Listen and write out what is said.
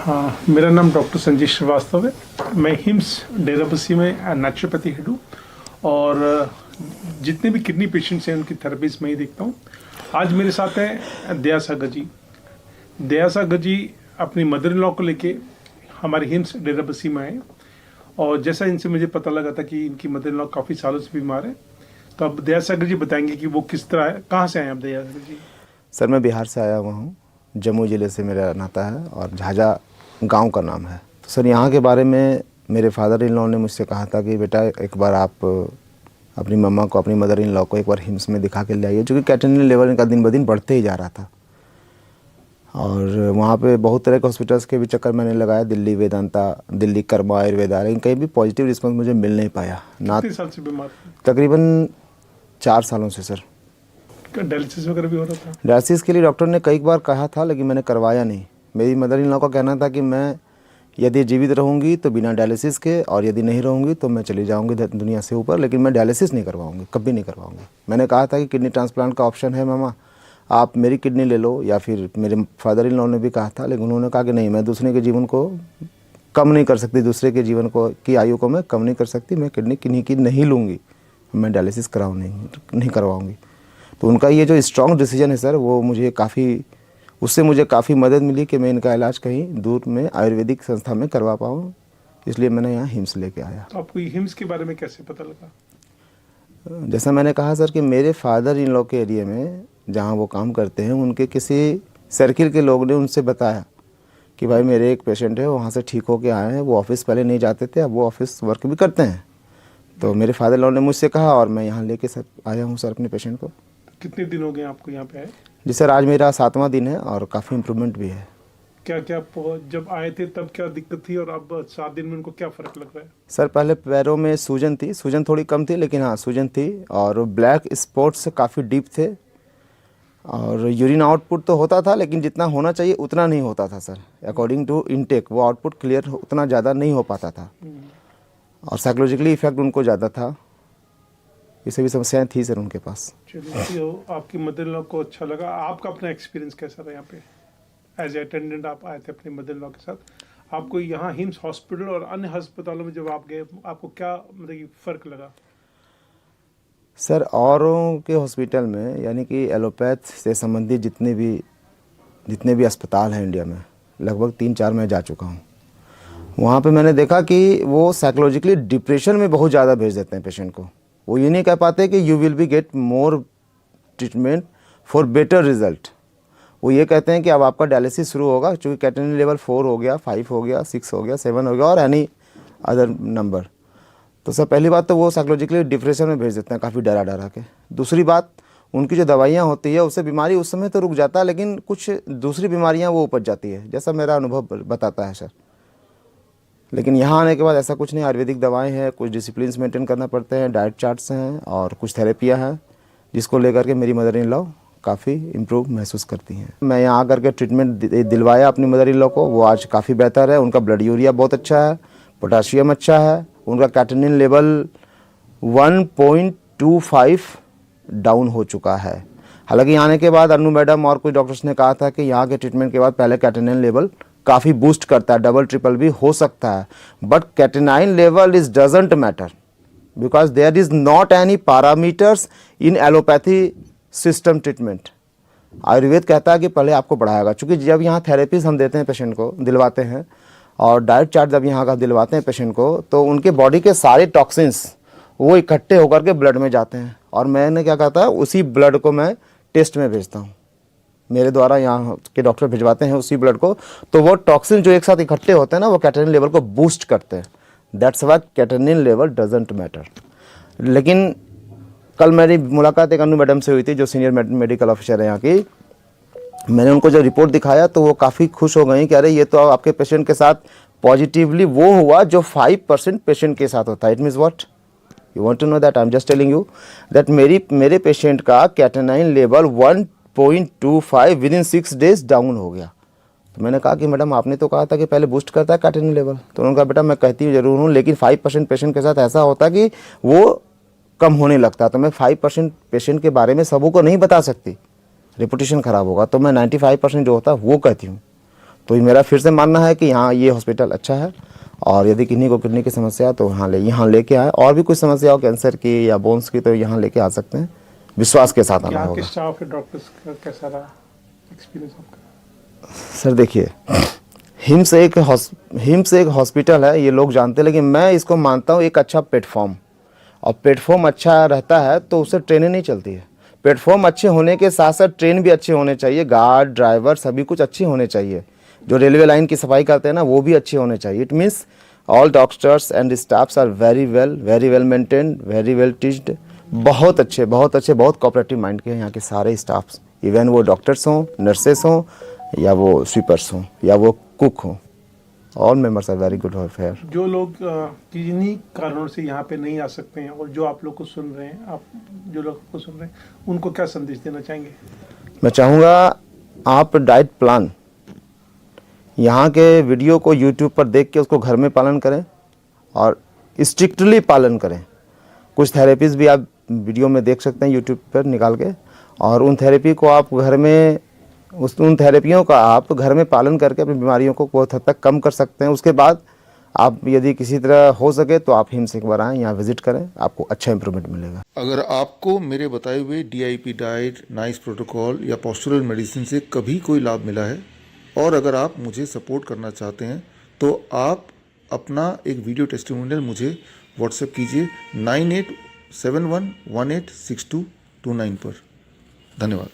हाँ, मेरा नाम डॉक्टर संजय श्रीवास्तव है। मैं हिम्स डेराबस्सी में नेचुरोपैथी हेड हूँ और जितने भी किडनी पेशेंट्स हैं उनकी थेरेपीज मैं ही देखता हूँ। आज मेरे साथ हैं दया सागर जी। दया सागर जी अपनी मदर इन लॉ को लेके हमारे हिम्स डेराबस्सी में आए और जैसा इनसे मुझे पता लगा था कि इनकी मदर इन लॉ काफ़ी सालों से बीमार है, तो अब दया सागर जी बताएंगे कि वो किस तरह है। कहाँ से आए आप दया सागर जी? सर मैं बिहार से आया हुआ हूँ, जम्मू ज़िले से मेरा नाता है और झाझा गांव का नाम है। तो सर यहाँ के बारे में मेरे फादर इन लॉ ने मुझसे कहा था कि बेटा एक बार आप अपनी मम्मा को, अपनी मदर इन लॉ को एक बार हिम्स में दिखा के ले आइए, क्योंकि कैटेनिन लेवल इनका दिन ब दिन बढ़ते ही जा रहा था। और वहाँ पे बहुत तरह के हॉस्पिटल्स के भी चक्कर मैंने लगाया, दिल्ली वेदांता, दिल्ली कर्मा आयुर्वेदा, लेकिन कहीं भी पॉजिटिव रिस्पॉन्स मुझे मिल नहीं पाया। ना कितने साल से बीमार थे? तकरीबन 4 सालों से सर। डायलिसिस वगैरह भी हो रहा था? डायलिसिस के लिए डॉक्टर ने कई बार कहा था, लेकिन मैंने करवाया नहीं। मेरी मदर इन लॉ का कहना था कि मैं यदि जीवित रहूंगी तो बिना डायलिसिस के, और यदि नहीं रहूंगी तो मैं चली जाऊंगी दुनिया से ऊपर, लेकिन मैं डायलिसिस नहीं करवाऊंगी, कभी नहीं करवाऊंगी। मैंने कहा था कि किडनी ट्रांसप्लांट का ऑप्शन है मामा, आप मेरी किडनी ले लो, या फिर मेरे फादर इन लॉ ने भी कहा था, लेकिन उन्होंने कहा कि नहीं, मैं दूसरे के जीवन को कम नहीं कर सकती, दूसरे के जीवन को की आयु को मैं कम नहीं कर सकती, मैं किडनी किन्हीं की नहीं लूँगी, मैं डायलिसिस नहीं करवाऊँगी। तो उनका ये जो स्ट्रॉन्ग डिसीजन है सर, वो मुझे उससे मुझे काफ़ी मदद मिली कि मैं इनका इलाज कहीं दूर में आयुर्वेदिक संस्था में करवा पाऊँ, इसलिए मैंने यहाँ हिम्स लेके आया। तो आपको हिम्स के बारे में कैसे पता लगा? जैसा मैंने कहा सर कि मेरे फादर इन लॉ के एरिया में जहाँ वो काम करते हैं, उनके किसी सर्किल के लोग ने उनसे बताया कि भाई मेरे एक पेशेंट है, वहाँ से ठीक होके आए हैं, वो ऑफिस पहले नहीं जाते थे, अब वो ऑफिस वर्क भी करते हैं। तो मेरे फादर इन लॉ ने मुझसे कहा और मैं यहाँ लेके सर आया हूँ सर अपने पेशेंट को। कितने दिन हो गए आपको यहाँ पे आए? जी सर, आज मेरा 7वां दिन है और काफ़ी इम्प्रूवमेंट भी है। क्या क्या जब आए थे तब क्या दिक्कत थी और अब 7 दिन में उनको क्या फ़र्क लग रहा है? सर पहले पैरों में सूजन थी, सूजन थोड़ी कम थी, लेकिन हाँ सूजन थी, और ब्लैक स्पॉट्स काफ़ी डीप थे, और यूरिन आउटपुट तो होता था, लेकिन जितना होना चाहिए उतना नहीं होता था सर। अकॉर्डिंग टू इनटेक वो आउटपुट क्लियर उतना ज़्यादा नहीं हो पाता था, और साइकोलॉजिकली इफेक्ट उनको ज़्यादा था। ये सभी समस्याएं थी सर उनके पास। चलिए, तो आपकी मदर इन लॉ को अच्छा लगा। आपका अपना एक्सपीरियंस कैसा रहा यहाँ पे? एज ए अटेंडेंट आप आए थे अपनी मदर इन लॉ के साथ, आपको यहाँ हिम्स हॉस्पिटल और अन्य अस्पतालों में जब आप गए, आपको क्या मतलब कि फ़र्क लगा? सर औरों के हॉस्पिटल में, यानी कि एलोपैथ से संबंधित जितने भी अस्पताल हैं इंडिया में, लगभग 3-4 मैं जा चुका हूँ। वहाँ पे मैंने देखा कि वो साइकोलॉजिकली डिप्रेशन में बहुत ज़्यादा भेज देते हैं पेशेंट को। वो ये नहीं कह पाते कि you will be get more treatment for better result. वो ये कहते हैं कि अब आपका डायलिसिस शुरू होगा, चूँकि कैटेनिन लेवल 4 हो गया, 5 हो गया, 6 हो गया, 7 हो गया, और एनी अदर नंबर। तो सर पहली बात तो वो साइकोलॉजिकली डिप्रेशन में भेज देते हैं, काफ़ी डरा के। दूसरी बात, उनकी जो दवाइयाँ होती है उससे बीमारी उस समय तो रुक जाता है, लेकिन कुछ दूसरी बीमारियाँ वो उपज जाती है, जैसा मेरा अनुभव बताता है सर। लेकिन यहाँ आने के बाद ऐसा कुछ नहीं, आयुर्वेदिक दवाएं हैं, कुछ डिसिप्लिन मेंटेन करना पड़ते हैं, डाइट चार्ट्स हैं, और कुछ थेरेपियाँ हैं, जिसको लेकर के मेरी मदर इन लॉ काफ़ी इम्प्रूव महसूस करती हैं। मैं यहाँ आकर के ट्रीटमेंट दिलवाया अपनी मदर इन लॉ को, वो आज काफ़ी बेहतर है। उनका ब्लड यूरिया बहुत अच्छा है, पोटाशियम अच्छा है, उनका कैटेनिन लेवल 1.25 डाउन हो चुका है। हालांकि यहाँ आने के बाद अनु मैडम और कुछ डॉक्टर्स ने कहा था कि यहाँ के ट्रीटमेंट के बाद पहले कैटेनिन लेवल काफ़ी बूस्ट करता है, डबल ट्रिपल भी हो सकता है, but creatinine level is doesn't matter, because there is not any parameters in allopathy system treatment. Ayurveda कहता है कि पहले आपको बढ़ाएगा, क्योंकि जब यहाँ थेरेपीज हम देते हैं पेशेंट को, दिलवाते हैं, और डाइट चार्ट जब यहाँ का दिलवाते हैं पेशेंट को, तो उनके बॉडी के सारे टॉक्सिन्स वो इकट्ठे होकर के ब्लड में जाते हैं, और मैंने क्या कहता है उसी ब्लड को मैं टेस्ट में भेजता हूँ, मेरे द्वारा यहाँ के डॉक्टर भिजवाते हैं उसी ब्लड को, तो वो टॉक्सिन जो एक साथ इकट्ठे होते हैं ना, वो कैटेनिन लेवल को बूस्ट करते हैं। That's why catenin level doesn't matter. लेकिन कल मेरी मुलाकात एक अनु मैडम से हुई थी, जो सीनियर मेडिकल ऑफिसर है यहाँ की। मैंने उनको जब रिपोर्ट दिखाया तो वो काफ़ी खुश हो गई कि अरे ये तो आपके पेशेंट के साथ पॉजिटिवली वो हुआ जो 5% पेशेंट के साथ होता है। It means what you want to know that, I am just telling you that मेरे पेशेंट का creatinine level 1.25 within 6 days down हो गया। तो मैंने कहा कि मैडम आपने तो कहा था कि पहले बूस्ट करता है कैटेनिन लेवल। तो उन्होंने कहा बेटा मैं कहती ज़रूर हूँ, लेकिन 5% पेशेंट के साथ ऐसा होता कि वो कम होने लगता। तो मैं 5% पेशेंट के बारे में सबों को नहीं बता सकती, रेपुटेशन ख़राब होगा, तो मैं 95% जो होता है वो कहती हूँ। तो मेरा फिर से मानना है कि यहाँ ये हॉस्पिटल अच्छा है, और यदि किडनी की समस्या है तो यहाँ लेके आए। और भी कुछ समस्या हो कैंसर की या बोन्स की तो यहाँ लेके आ सकते हैं, विश्वास के साथ आना यहाँ के होगा। स्टाफ है डॉक्टर्स का कैसा रहा एक्सपीरियंस आपका? सर देखिए, हिम्स एक हॉस्पिटल है, ये लोग जानते हैं, लेकिन मैं इसको मानता हूँ एक अच्छा प्लेटफॉर्म। और प्लेटफॉर्म अच्छा रहता है तो उससे ट्रेनें नहीं चलती है। प्लेटफॉर्म अच्छे होने के साथ साथ ट्रेन भी अच्छे होने चाहिए, गार्ड ड्राइवर सभी कुछ अच्छे होने चाहिए। जो रेलवे लाइन की सफाई करते हैं ना, वो भी अच्छे होने चाहिए। It means all doctors and staffs are very well maintained, very well teached. बहुत अच्छे, बहुत कोऑपरेटिव माइंड के हैं यहाँ के सारे स्टाफ्स, इवन वो डॉक्टर्स हों, नर्सेस हों, या वो स्वीपर्स हों, या वो कुक हों। All members are very good fair. जो लोग किन्हीं कारणों से यहाँ पे नहीं आ सकते हैं और जो आप लोग को सुन रहे हैं, आप जो लोग को सुन रहे हैं, उनको क्या संदेश देना चाहेंगे? मैं चाहूँगा आप डाइट प्लान यहाँ के वीडियो को यूट्यूब पर देख के उसको घर में पालन करें और स्ट्रिक्टली पालन करें। कुछ थेरेपीज़ भी आप वीडियो में देख सकते हैं यूट्यूब पर निकाल के, और उन थेरेपी को आप घर में उन थेरेपियों का आप घर में पालन करके अपनी बीमारियों को बहुत हद तक कम कर सकते हैं। उसके बाद आप यदि किसी तरह हो सके तो आप हिम्स एक बार आएँ, यहाँ विजिट करें, आपको अच्छा इंप्रूवमेंट मिलेगा। अगर आपको मेरे बताए हुए DIP डाइट, नाइस प्रोटोकॉल या पोस्चरल मेडिसिन से कभी कोई लाभ मिला है, और अगर आप मुझे सपोर्ट करना चाहते हैं, तो आप अपना एक वीडियो टेस्टिमोनियल मुझे व्हाट्सएप कीजिए 9871186229 पर। धन्यवाद।